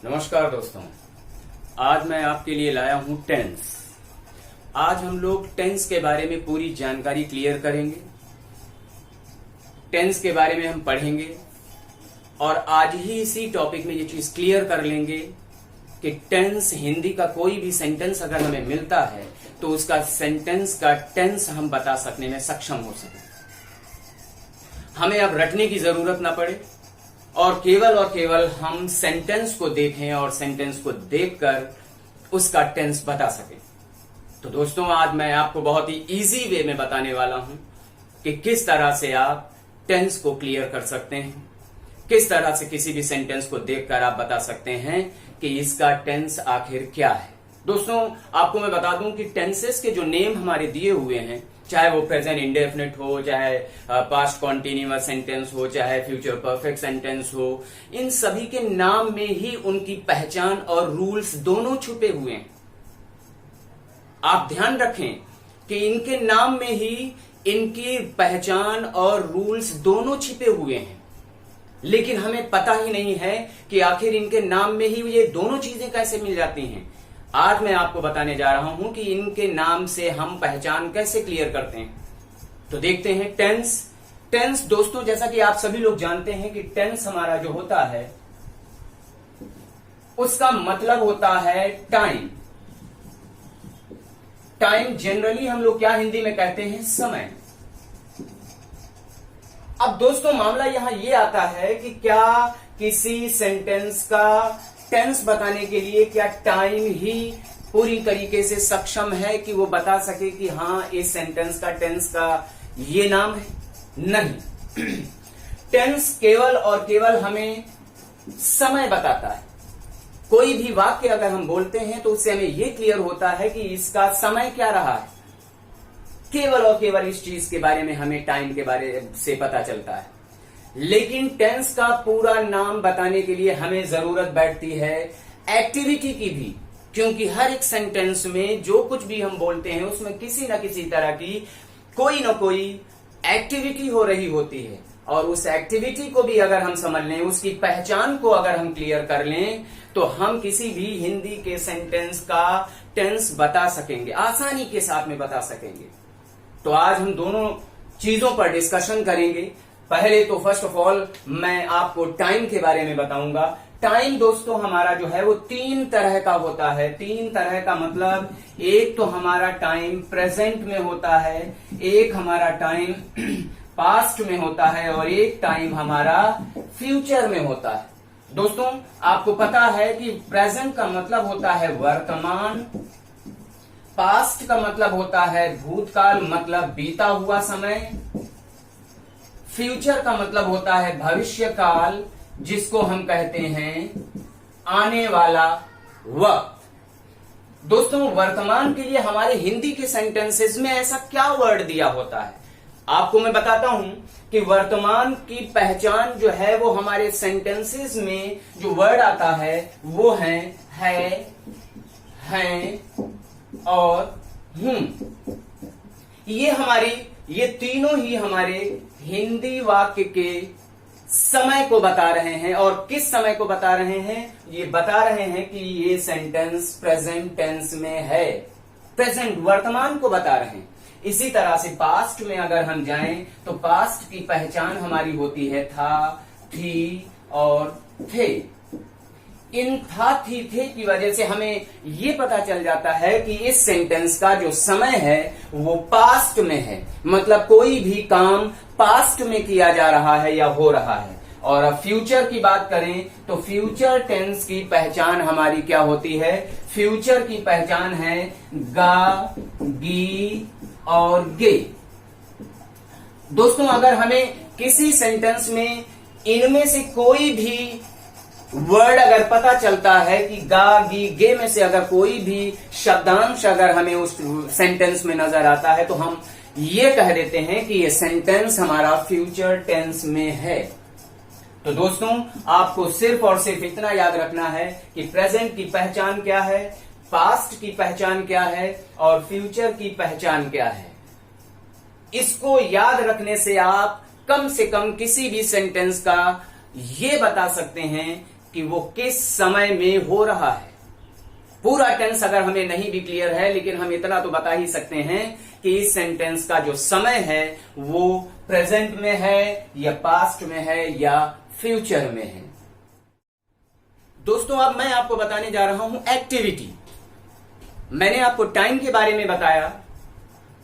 नमस्कार दोस्तों, आज मैं आपके लिए लाया हूं टेंस। आज हम लोग टेंस के बारे में पूरी जानकारी क्लियर करेंगे। टेंस के बारे में हम पढ़ेंगे और आज ही इसी टॉपिक में ये चीज क्लियर कर लेंगे कि टेंस, हिंदी का कोई भी सेंटेंस अगर हमें मिलता है तो उसका सेंटेंस का टेंस हम बता सकने में सक्षम हो सके। हमें अब रटने की जरूरत ना पड़े और केवल हम सेंटेंस को देखें और सेंटेंस को देखकर उसका टेंस बता सकें। तो दोस्तों, आज मैं आपको बहुत ही इजी वे में बताने वाला हूं कि किस तरह से आप टेंस को क्लियर कर सकते हैं, किस तरह से किसी भी सेंटेंस को देखकर आप बता सकते हैं कि इसका टेंस आखिर क्या है। दोस्तों, आपको मैं बता दूं कि टेंसेस के जो नेम हमारे दिए हुए हैं, चाहे वो प्रेजेंट इंडेफिनिट हो, चाहे पास्ट कॉन्टिन्यूअस सेंटेंस हो, चाहे फ्यूचर परफेक्ट सेंटेंस हो, इन सभी के नाम में ही उनकी पहचान और रूल्स दोनों छुपे हुए हैं। आप ध्यान रखें कि इनके नाम में ही इनकी पहचान और रूल्स दोनों छिपे हुए हैं, लेकिन हमें पता ही नहीं है कि आखिर इनके नाम में ही ये दोनों चीजें कैसे मिल जाती हैं। आज मैं आपको बताने जा रहा हूं कि इनके नाम से हम पहचान कैसे क्लियर करते हैं। तो देखते हैं टेंस। टेंस दोस्तों, जैसा कि आप सभी लोग जानते हैं कि टेंस हमारा जो होता है उसका मतलब होता है टाइम। टाइम जनरली हम लोग क्या हिंदी में कहते हैं? समय। अब दोस्तों, मामला यहां यह आता है कि क्या किसी सेंटेंस का टेंस बताने के लिए क्या टाइम ही पूरी तरीके से सक्षम है कि वो बता सके कि हां, इस सेंटेंस का टेंस का ये नाम है? नहीं। टेंस केवल और केवल हमें समय बताता है। कोई भी वाक्य अगर हम बोलते हैं तो उससे हमें यह क्लियर होता है कि इसका समय क्या रहा है। केवल और केवल इस चीज के बारे में हमें टाइम के बारे से पता चलता है। लेकिन टेंस का पूरा नाम बताने के लिए हमें जरूरत बैठती है एक्टिविटी की भी, क्योंकि हर एक सेंटेंस में जो कुछ भी हम बोलते हैं उसमें किसी न किसी तरह की कोई न कोई एक्टिविटी हो रही होती है। और उस एक्टिविटी को भी अगर हम समझ लें, उसकी पहचान को अगर हम क्लियर कर लें, तो हम किसी भी हिंदी के सेंटेंस का टेंस बता सकेंगे, आसानी के साथ में बता सकेंगे। तो आज हम दोनों चीजों पर डिस्कशन करेंगे। पहले तो फर्स्ट ऑफ ऑल मैं आपको टाइम के बारे में बताऊंगा। टाइम दोस्तों हमारा जो है वो 3 तरह का होता है। 3 तरह का मतलब, एक तो हमारा टाइम प्रेजेंट में होता है, एक हमारा टाइम पास्ट में होता है और एक टाइम हमारा फ्यूचर में होता है। दोस्तों, आपको पता है कि प्रेजेंट का मतलब होता है वर्तमान, पास्ट का मतलब होता है भूतकाल, मतलब बीता हुआ समय, फ्यूचर का मतलब होता है भविष्य काल, जिसको हम कहते हैं आने वाला वक्त। दोस्तों, वर्तमान के लिए हमारे हिंदी के सेंटेंसेस में ऐसा क्या वर्ड दिया होता है? आपको मैं बताता हूं कि वर्तमान की पहचान जो है वो हमारे सेंटेंसेस में जो वर्ड आता है वो है और ये तीनों ही हमारे हिंदी वाक्य के समय को बता रहे हैं। और किस समय को बता रहे हैं? ये बता रहे हैं कि ये सेंटेंस प्रेजेंट टेंस में है, प्रेजेंट वर्तमान को बता रहे हैं। इसी तरह से पास्ट में अगर हम जाएं तो पास्ट की पहचान हमारी होती है था, थी और थे। इन था, थी, थे की वजह से हमें ये पता चल जाता है कि इस सेंटेंस का जो समय है वो पास्ट में है, मतलब कोई भी काम पास्ट में किया जा रहा है या हो रहा है। और अब फ्यूचर की बात करें तो फ्यूचर टेंस की पहचान हमारी क्या होती है? फ्यूचर की पहचान है गा, गी और गे। दोस्तों, अगर हमें किसी सेंटेंस में इनमें से कोई भी वर्ड अगर पता चलता है कि गा, गी, गे में से अगर कोई भी शब्दांश अगर हमें उस सेंटेंस में नजर आता है तो हम ये कह देते हैं कि ये सेंटेंस हमारा फ्यूचर टेंस में है। तो दोस्तों, आपको सिर्फ और सिर्फ इतना याद रखना है कि प्रेजेंट की पहचान क्या है, पास्ट की पहचान क्या है और फ्यूचर की पहचान क्या है। इसको याद रखने से आप कम से कम किसी भी सेंटेंस का ये बता सकते हैं कि वो किस समय में हो रहा है। पूरा टेंस अगर हमें नहीं भी क्लियर है, लेकिन हम इतना तो बता ही सकते हैं कि इस सेंटेंस का जो समय है वो प्रेजेंट में है या पास्ट में है या फ्यूचर में है। दोस्तों, अब मैं आपको बताने जा रहा हूं एक्टिविटी। मैंने आपको टाइम के बारे में बताया,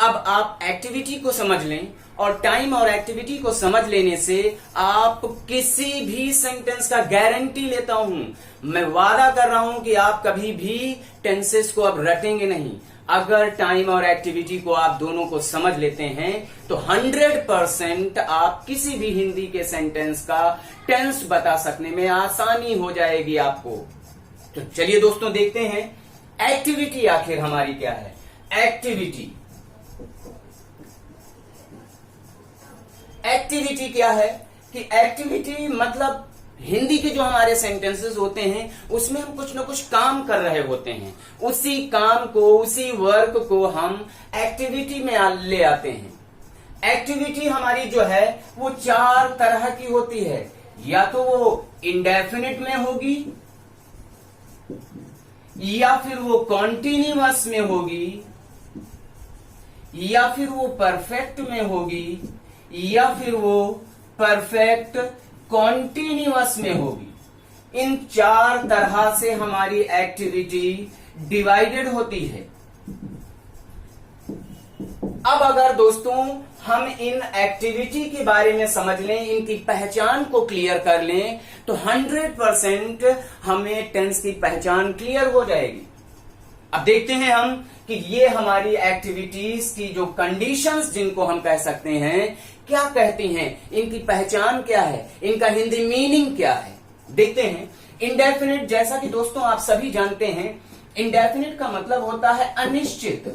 अब आप एक्टिविटी को समझ लें, और टाइम और एक्टिविटी को समझ लेने से आप किसी भी सेंटेंस का गारंटी लेता हूं, मैं वादा कर रहा हूं कि आप कभी भी टेंसेस को अब रटेंगे नहीं। अगर टाइम और एक्टिविटी को आप दोनों को समझ लेते हैं तो 100% आप किसी भी हिंदी के सेंटेंस का टेंस बता सकने में आसानी हो जाएगी आपको। तो चलिए दोस्तों, देखते हैं एक्टिविटी आखिर हमारी क्या है। एक्टिविटी क्या है कि एक्टिविटी मतलब हिंदी के जो हमारे सेंटेंसेस होते हैं उसमें हम कुछ ना कुछ काम कर रहे होते हैं, उसी काम को, उसी वर्क को हम एक्टिविटी में ले आते हैं। एक्टिविटी हमारी जो है वो 4 तरह की होती है, या तो वो इंडेफिनिट में होगी, या फिर वो कॉन्टिन्यूअस में होगी, या फिर वो परफेक्ट में होगी, या फिर वो परफेक्ट कॉन्टिन्यूअस में होगी। इन 4 तरह से हमारी एक्टिविटी डिवाइडेड होती है। अब अगर दोस्तों हम इन एक्टिविटी के बारे में समझ लें, इनकी पहचान को क्लियर कर लें, तो 100% हमें टेंस की पहचान क्लियर हो जाएगी। अब देखते हैं हम कि ये हमारी एक्टिविटीज की जो कंडीशंस जिनको हम कह सकते हैं क्या कहती हैं, इनकी पहचान क्या है, इनका हिंदी मीनिंग क्या है, देखते हैं। इंडेफिनिट, जैसा कि दोस्तों आप सभी जानते हैं, इंडेफिनिट का मतलब होता है अनिश्चित।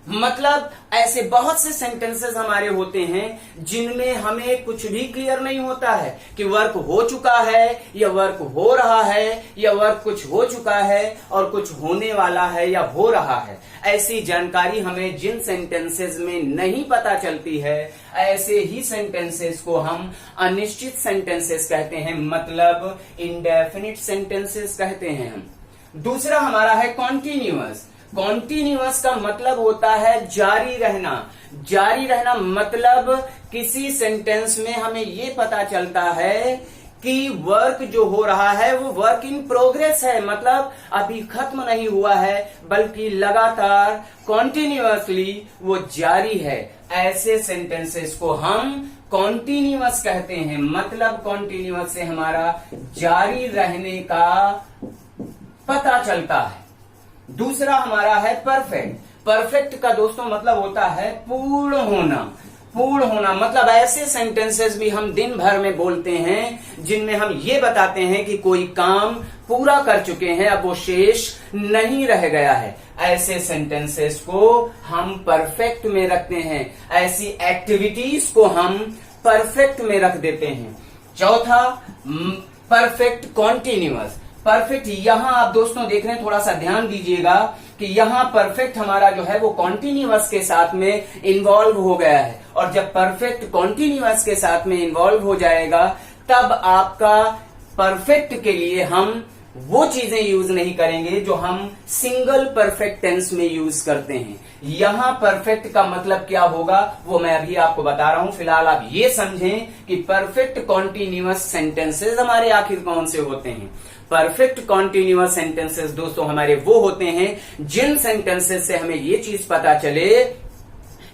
मतलब ऐसे बहुत से सेंटेंसेस हमारे होते हैं जिनमें हमें कुछ भी क्लियर नहीं होता है कि वर्क हो चुका है या वर्क हो रहा है, या वर्क कुछ हो चुका है और कुछ होने वाला है या हो रहा है। ऐसी जानकारी हमें जिन सेंटेंसेस में नहीं पता चलती है, ऐसे ही सेंटेंसेस को हम अनिश्चित सेंटेंसेस कहते हैं, मतलब इंडेफिनिट सेंटेंसेस कहते हैं हम। दूसरा हमारा है कॉन्टिन्यूअस। कॉन्टिन्यूअस का मतलब होता है जारी रहना। जारी रहना मतलब किसी सेंटेंस में हमें ये पता चलता है कि वर्क जो हो रहा है वो वर्क इन प्रोग्रेस है, मतलब अभी खत्म नहीं हुआ है बल्कि लगातार कॉन्टिन्यूअसली वो जारी है। ऐसे सेंटेंसेस को हम कॉन्टिन्यूअस कहते हैं, मतलब कॉन्टिन्यूअस से हमारा जारी रहने का पता चलता है। दूसरा हमारा है परफेक्ट। परफेक्ट का दोस्तों मतलब होता है पूर्ण होना। पूर्ण होना मतलब ऐसे सेंटेंसेस भी हम दिन भर में बोलते हैं जिनमें हम ये बताते हैं कि कोई काम पूरा कर चुके हैं, अब वो शेष नहीं रह गया है। ऐसे सेंटेंसेस को हम परफेक्ट में रखते हैं, ऐसी एक्टिविटीज को हम परफेक्ट में रख देते हैं। चौथा परफेक्ट कॉन्टिन्यूअस। परफेक्ट, यहां आप दोस्तों देख रहे हैं, थोड़ा सा ध्यान दीजिएगा कि यहां परफेक्ट हमारा जो है वो कॉन्टिन्यूअस के साथ में इन्वॉल्व हो गया है, और जब परफेक्ट कॉन्टिन्यूअस के साथ में इन्वॉल्व हो जाएगा तब आपका परफेक्ट के लिए हम वो चीजें यूज नहीं करेंगे जो हम सिंगल परफेक्ट टेंस में यूज करते हैं। यहां परफेक्ट का मतलब क्या होगा वो मैं अभी आपको बता रहा हूं। फिलहाल आप ये समझें कि परफेक्ट कॉन्टिन्यूअस सेंटेंसेस हमारे आखिर कौन से होते हैं। परफेक्ट कॉन्टिन्यूअस सेंटेंसेस दोस्तों हमारे वो होते हैं जिन सेंटेंसेस से हमें ये चीज पता चले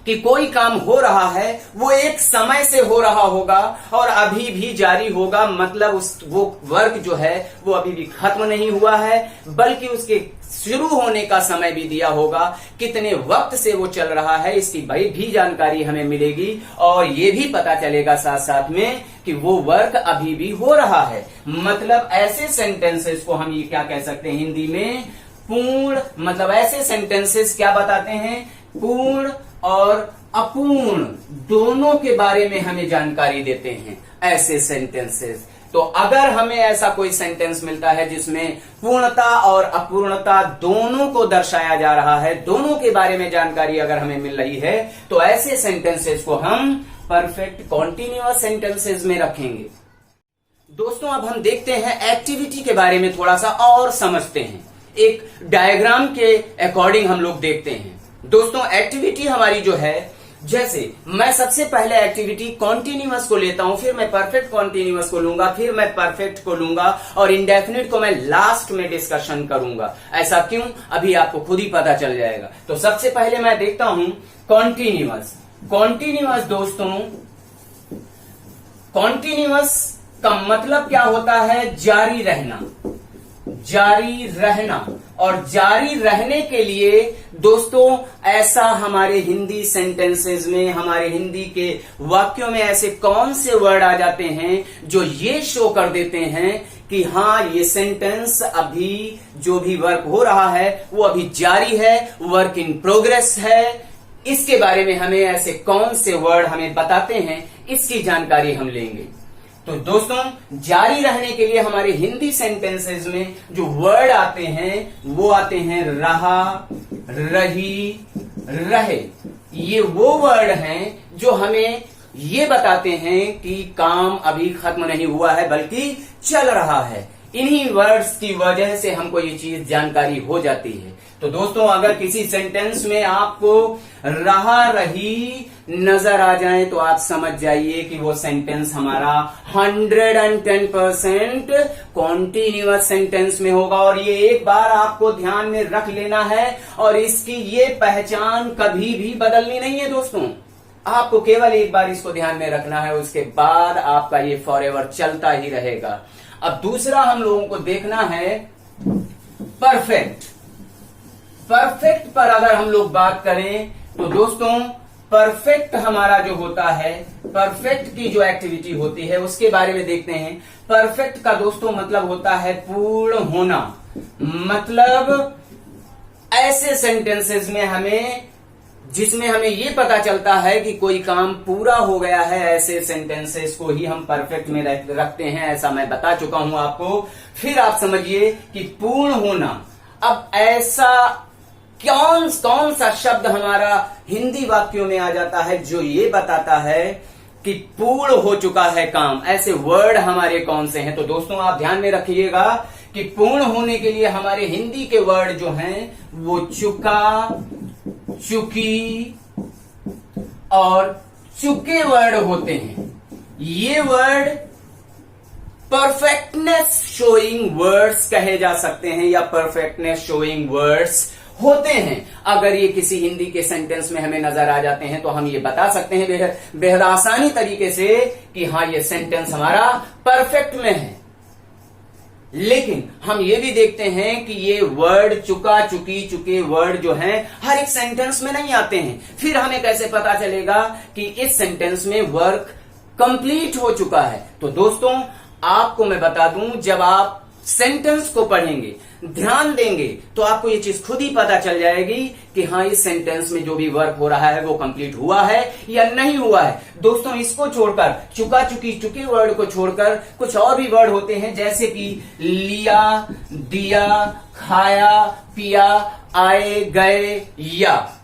कि कोई काम हो रहा है, वो एक समय से हो रहा होगा और अभी भी जारी होगा, मतलब वो वर्क जो है वो अभी भी खत्म नहीं हुआ है बल्कि उसके शुरू होने का समय भी दिया होगा, कितने वक्त से वो चल रहा है इसकी बड़ी भी जानकारी हमें मिलेगी, और ये भी पता चलेगा साथ साथ में कि वो वर्क अभी भी हो रहा है। मतलब ऐसे सेंटेंसेस को हम ये क्या कह सकते हैं हिंदी में, पूर्ण। मतलब ऐसे सेंटेंसेस क्या बताते हैं, पूर्ण और अपूर्ण दोनों के बारे में हमें जानकारी देते हैं ऐसे सेंटेंसेस। तो अगर हमें ऐसा कोई सेंटेंस मिलता है जिसमें पूर्णता और अपूर्णता दोनों को दर्शाया जा रहा है, दोनों के बारे में जानकारी अगर हमें मिल रही है, तो ऐसे सेंटेंसेस को हम परफेक्ट कॉन्टिन्यूअस सेंटेंसेस में रखेंगे। दोस्तों अब हम देखते हैं एक्टिविटी के बारे में, थोड़ा सा और समझते हैं। एक डायग्राम के अकॉर्डिंग हम लोग देखते हैं। दोस्तों एक्टिविटी हमारी जो है, जैसे मैं सबसे पहले एक्टिविटी कॉन्टिन्यूअस को लेता हूं, फिर मैं परफेक्ट कॉन्टिन्यूअस को लूंगा, फिर मैं परफेक्ट को लूंगा और इंडेफिनिट को मैं लास्ट में डिस्कशन करूंगा। ऐसा क्यों, अभी आपको खुद ही पता चल जाएगा। तो सबसे पहले मैं देखता हूं कॉन्टिन्यूअस। कॉन्टिन्यूअस दोस्तों, कॉन्टिन्यूअस का मतलब क्या होता है, जारी रहना। जारी रहना, और जारी रहने के लिए दोस्तों ऐसा हमारे हिंदी सेंटेंसेस में, हमारे हिंदी के वाक्यों में ऐसे कौन से वर्ड आ जाते हैं जो ये शो कर देते हैं कि हाँ ये सेंटेंस अभी जो भी वर्क हो रहा है वो अभी जारी है, वर्क इन प्रोग्रेस है। इसके बारे में हमें ऐसे कौन से वर्ड हमें बताते हैं, इसकी जानकारी हम लेंगे। तो दोस्तों जारी रहने के लिए हमारे हिंदी सेंटेंसेस में जो वर्ड आते हैं वो आते हैं रहा, रही, रहे। ये वो वर्ड हैं जो हमें ये बताते हैं कि काम अभी खत्म नहीं हुआ है बल्कि चल रहा है। इन्हीं वर्ड्स की वजह से हमको ये चीज जानकारी हो जाती है। तो दोस्तों अगर किसी सेंटेंस में आपको रहा, रही नजर आ जाए तो आप समझ जाइए कि वो सेंटेंस हमारा 110% कॉन्टिन्यूअस सेंटेंस में होगा। और ये एक बार आपको ध्यान में रख लेना है और इसकी ये पहचान कभी भी बदलनी नहीं है दोस्तों। आपको केवल एक बार इसको ध्यान में रखना है, उसके बाद आपका ये फॉरएवर चलता ही रहेगा। अब दूसरा हम लोगों को देखना है परफेक्ट। परफेक्ट पर अगर हम लोग बात करें तो दोस्तों परफेक्ट हमारा जो होता है, परफेक्ट की जो एक्टिविटी होती है उसके बारे में देखते हैं। परफेक्ट का दोस्तों मतलब होता है पूर्ण होना। मतलब ऐसे सेंटेंसेस में हमें, जिसमें हमें ये पता चलता है कि कोई काम पूरा हो गया है, ऐसे सेंटेंसेस को ही हम परफेक्ट में रखते हैं। ऐसा मैं बता चुका हूं आपको। फिर आप समझिए कि पूर्ण होना। अब ऐसा कौन सा शब्द हमारा हिंदी वाक्यों में आ जाता है जो ये बताता है कि पूर्ण हो चुका है काम? ऐसे वर्ड हमारे कौन से हैं? तो दोस्तों आप ध्यान में रखिएगा कि पूर्ण होने के लिए हमारे हिंदी के वर्ड जो हैं वो चुका, चुकी और चुके वर्ड होते हैं। ये वर्ड परफेक्टनेस शोइंग वर्ड्स कहे जा सकते हैं या परफेक्टनेस शोइंग वर्ड्स होते हैं। अगर ये किसी हिंदी के सेंटेंस में हमें नजर आ जाते हैं तो हम ये बता सकते हैं बेहद आसानी तरीके से कि हाँ ये सेंटेंस हमारा परफेक्ट में है। लेकिन हम ये भी देखते हैं कि ये वर्ड चुका, चुकी, चुके वर्ड जो हैं हर एक सेंटेंस में नहीं आते हैं। फिर हमें कैसे पता चलेगा कि इस सेंटेंस में वर्क कंप्लीट हो चुका है? तो दोस्तों आपको मैं बता दूं, जब आप सेंटेंस को पढ़ेंगे, ध्यान देंगे, तो आपको ये चीज खुद ही पता चल जाएगी कि हाँ इस सेंटेंस में जो भी वर्क हो रहा है वो कंप्लीट हुआ है या नहीं हुआ है। दोस्तों इसको छोड़कर, चुका, चुकी, चुके वर्ड को छोड़कर कुछ और भी वर्ड होते हैं, जैसे कि लिया, दिया, खाया, पिया, आए, गए, या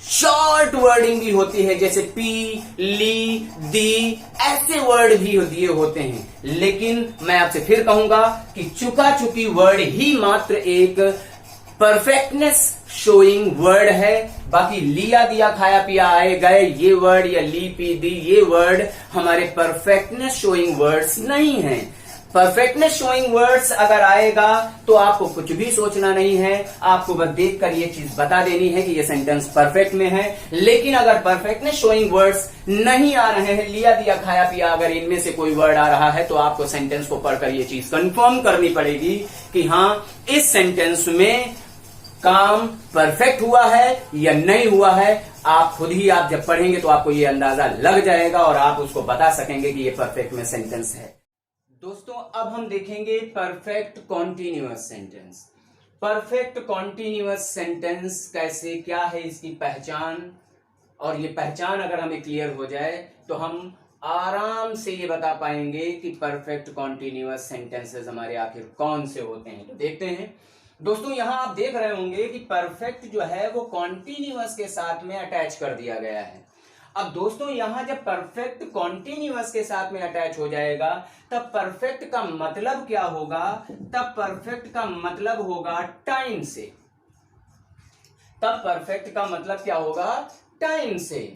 शॉर्ट वर्डिंग भी होती है, जैसे पी, ली, दी, ऐसे वर्ड भी दिए होते हैं। लेकिन मैं आपसे फिर कहूंगा कि चुका, चुकी वर्ड ही मात्र एक परफेक्टनेस शोइंग वर्ड है। बाकी लिया, दिया, खाया, पिया, आए, गए ये वर्ड या ली, पी, दी ये वर्ड हमारे परफेक्टनेस शोइंग वर्ड्स नहीं हैं। परफेक्टनेस शोइंग वर्ड्स अगर आएगा तो आपको कुछ भी सोचना नहीं है, आपको बस देखकर ये चीज बता देनी है कि ये सेंटेंस परफेक्ट में है। लेकिन अगर परफेक्टनेस शोइंग वर्ड्स नहीं आ रहे हैं, लिया, दिया, खाया, पिया, अगर इनमें से कोई वर्ड आ रहा है तो आपको सेंटेंस को पढ़कर ये चीज कंफर्म करनी पड़ेगी कि हाँ इस सेंटेंस में काम परफेक्ट हुआ है या नहीं हुआ है। आप खुद ही, आप जब पढ़ेंगे तो आपको ये अंदाजा लग जाएगा और आप उसको बता सकेंगे कि ये परफेक्ट में सेंटेंस है। दोस्तों अब हम देखेंगे perfect continuous sentence. Perfect continuous sentence कैसे, क्या है इसकी पहचान, और ये पहचान अगर हमें क्लियर हो जाए तो हम आराम से ये बता पाएंगे कि परफेक्ट कॉन्टिन्यूअस सेंटेंसेस हमारे आखिर कौन से होते हैं। तो देखते हैं दोस्तों, यहां आप देख रहे होंगे कि परफेक्ट जो है वो कॉन्टिन्यूअस के साथ में अटैच कर दिया गया है। अब दोस्तों यहां जब परफेक्ट कॉन्टिन्यूअस के साथ में अटैच हो जाएगा तब परफेक्ट का मतलब क्या होगा, तब परफेक्ट का मतलब होगा टाइम से, तब परफेक्ट का मतलब क्या होगा, टाइम से।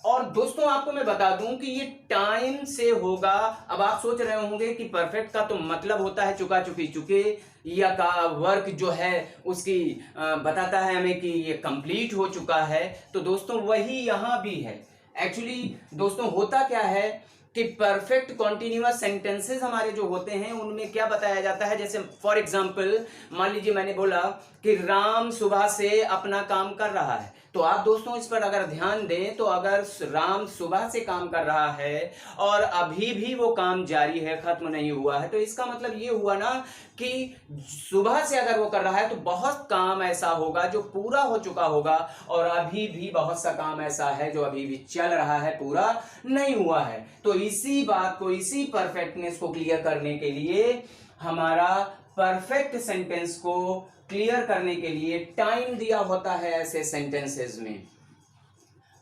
और दोस्तों आपको मैं बता दूं कि ये टाइम से होगा। अब आप सोच रहे होंगे कि परफेक्ट का तो मतलब होता है चुका चुकी चुके, या का वर्क जो है उसकी बताता है हमें कि ये कंप्लीट हो चुका है। तो दोस्तों वही यहां भी है। एक्चुअली दोस्तों होता क्या है कि परफेक्ट कॉन्टिन्यूअस सेंटेंसेस हमारे जो होते हैं उनमें क्या बताया जाता है, जैसे फॉर एग्जांपल मान लीजिए मैंने बोला कि राम सुबह से अपना काम कर रहा है, तो आप दोस्तों इस पर अगर ध्यान दें तो अगर राम सुबह से काम कर रहा है और अभी भी वो काम जारी है, खत्म नहीं हुआ है, तो इसका मतलब ये हुआ ना कि सुबह से अगर वो कर रहा है तो बहुत काम ऐसा होगा जो पूरा हो चुका होगा, और अभी भी बहुत सा काम ऐसा है जो अभी भी चल रहा है, पूरा नहीं हुआ है। तो इसी बात को, इसी परफेक्टनेस को क्लियर करने के लिए, हमारा परफेक्ट सेंटेंस को क्लियर करने के लिए टाइम दिया होता है ऐसे सेंटेंसेस में।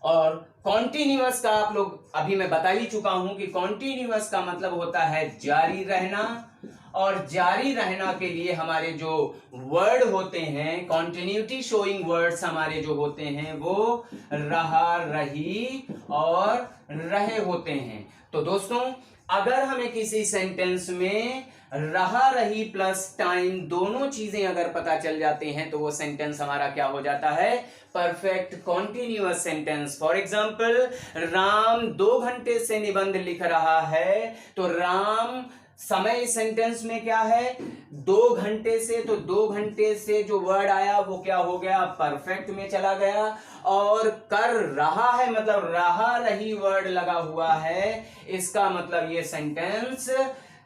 और कॉन्टिन्यूअस का आप लोग अभी मैं बता ही चुका हूं कि कॉन्टिन्यूअस का मतलब होता है जारी रहना, और जारी रहना के लिए हमारे जो वर्ड होते हैं, कॉन्टिन्यूटी शोइंग वर्ड्स हमारे जो होते हैं वो रहा, रही और रहे होते हैं। तो दोस्तों अगर हमें किसी सेंटेंस में रहा, रही प्लस टाइम दोनों चीजें अगर पता चल जाते हैं तो वो सेंटेंस हमारा क्या हो जाता है, perfect continuous sentence. For example Ram 2 घंटे से निबंध लिख रहा है, तो राम समय इस सेंटेंस में क्या है, 2 घंटे से, तो 2 घंटे से जो वर्ड आया वो क्या हो गया, परफेक्ट में चला गया। और कर रहा है मतलब रहा, रही वर्ड लगा हुआ है, इसका मतलब ये सेंटेंस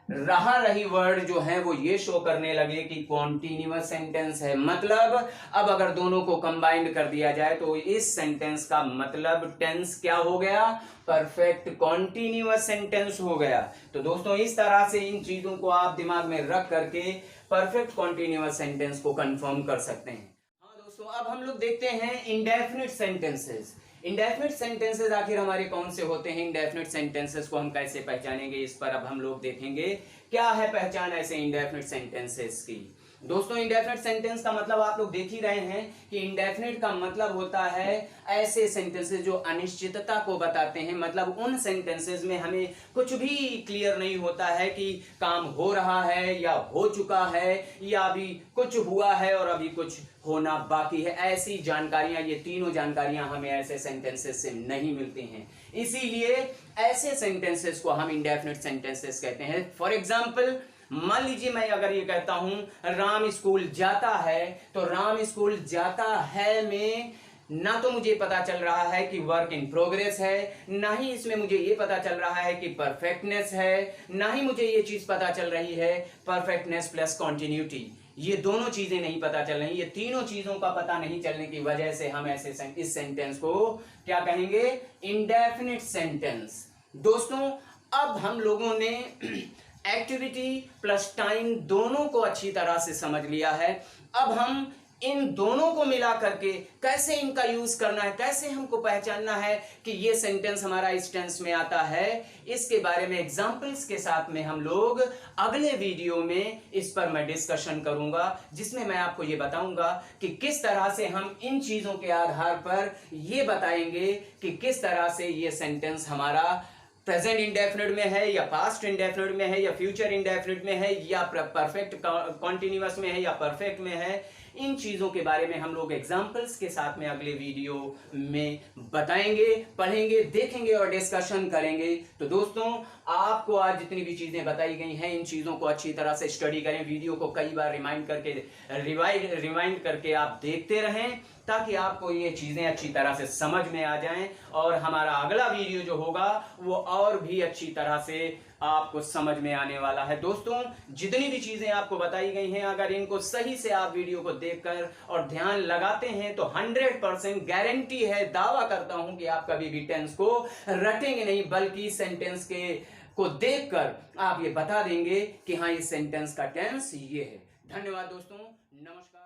रहा, रही वर्ड जो है वो ये शो करने लगे कि कॉन्टिन्यूअस सेंटेंस है। मतलब अब अगर दोनों को कंबाइंड कर दिया जाए तो इस सेंटेंस का मतलब टेंस क्या हो गया, परफेक्ट कॉन्टिन्यूअस सेंटेंस हो गया। तो दोस्तों इस तरह से इन चीजों को आप दिमाग में रख करके परफेक्ट कॉन्टिन्यूअस सेंटेंस को कंफर्म कर सकते हैं। हाँ दोस्तों, अब हम लोग देखते हैं इंडेफिनिट सेंटेंसेस। इंडेफिनिट सेंटेंसेस आखिर हमारे कौन से होते हैं, इंडेफिनिट सेंटेंसेस को हम कैसे पहचानेंगे, इस पर अब हम लोग देखेंगे क्या है पहचान ऐसे इंडेफिनिट सेंटेंसेस की। दोस्तों इंडेफिनिट सेंटेंस का मतलब आप लोग देख ही रहे हैं कि इंडेफिनिट का मतलब होता है ऐसे सेंटेंसेस जो अनिश्चितता को बताते हैं। मतलब उन सेंटेंसेस में हमें कुछ भी क्लियर नहीं होता है कि काम हो रहा है या हो चुका है या अभी कुछ हुआ है और अभी कुछ होना बाकी है। ऐसी जानकारियां, ये तीनों जानकारियां हमें ऐसे सेंटेंसेस से नहीं मिलती हैं, इसीलिए ऐसे सेंटेंसेस को हम इंडेफिनिट सेंटेंसेस कहते हैं। फॉर एग्जाम्पल मान लीजिए मैं अगर ये कहता हूं राम स्कूल जाता है, तो राम स्कूल जाता है में ना तो मुझे पता चल रहा है कि वर्क इन प्रोग्रेस है, ना ही इसमें मुझे ये पता चल रहा है कि परफेक्टनेस है, ना ही मुझे ये चीज पता चल रही है परफेक्टनेस प्लस कॉन्टिन्यूटी। ये दोनों चीजें नहीं पता चल रही। ये तीनों चीजों का पता नहीं चलने की वजह से हम ऐसे इस सेंटेंस को क्या कहेंगे, इंडेफिनिट सेंटेंस। दोस्तों अब हम लोगों ने एक्टिविटी प्लस टाइम दोनों को अच्छी तरह से समझ लिया है। अब हम इन दोनों को मिला करके कैसे इनका यूज करना है, कैसे हमको पहचानना है कि ये सेंटेंस हमारा इस टेंस में आता है, इसके बारे में एग्जांपल्स के साथ में हम लोग अगले वीडियो में इस पर मैं डिस्कशन करूंगा, जिसमें मैं आपको ये बताऊंगा कि किस तरह से हम इन चीजों के आधार पर ये बताएंगे कि किस तरह से ये सेंटेंस हमारा प्रेजेंट इंडेफिनिट में है या पास्ट इंडेफिनिट में है या फ्यूचर इंडेफिनिट में है या परफेक्ट कॉन्टिन्यूअस में है या परफेक्ट में है। इन चीजों के बारे में हम लोग एग्जांपल्स के साथ में अगले वीडियो में बताएंगे, पढ़ेंगे, देखेंगे और डिस्कशन करेंगे। तो दोस्तों आपको आज जितनी भी चीजें बताई गई हैं इन चीजों को अच्छी तरह से स्टडी करें, वीडियो को कई बार रिवाइंड करके आप देखते रहें ताकि आपको ये चीजें अच्छी तरह से समझ में आ जाएं और हमारा अगला वीडियो जो होगा वो और भी अच्छी तरह से आपको समझ में आने वाला है। दोस्तों जितनी भी चीजें आपको बताई गई हैं अगर इनको सही से आप वीडियो को देखकर और ध्यान लगाते हैं तो 100% गारंटी है, दावा करता हूं कि आप कभी भी टेंस को रटेंगे नहीं, बल्कि सेंटेंस को देखकर आप ये बता देंगे कि हाँ इस सेंटेंस का टेंस ये है। धन्यवाद दोस्तों, नमस्कार।